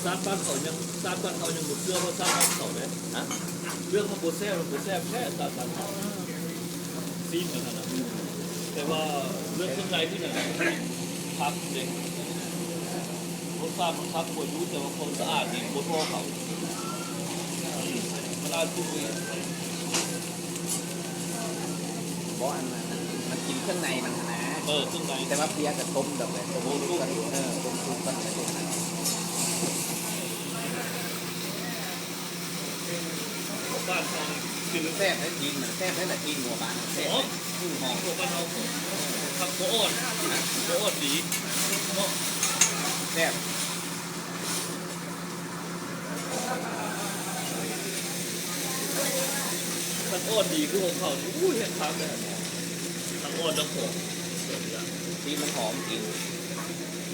ซาบ้านเขายังซาบ้านเขายังหมดเสื้อเพราะซาบ้านเขาเลยนะเรื่องของโบเซ่มันโบเซ่แค่ซาบ้านเขาซีนกันนะแต่ว่าเรื่องข้างในที่ไหนพักเด็กรสชาติมันพักบนยุ้แต่ว่าคนสะอาดดีบนพ่อเขามันอาจจะมี เพราะอันนั้นมันกินเครื่องในมันนะ เครื่องในแต่ว่าเพี้ยกับต้มแบบเลยต้มซุปกันต้มซุปกันอะไรพวกนั้นบ้านเขาคือ แซ่บได้กินแซ่บได้แต่กินหัวบ้านแซ่บ หอม หอม บ้านเขาผักโคอ่อนโคอ่อนดีเนาะ แซ่บ ผักอ่อนดีคือของเขาอุ้ยเห็นพักเลยผักอ่อนน้ำหอม ที่มันหอมกิน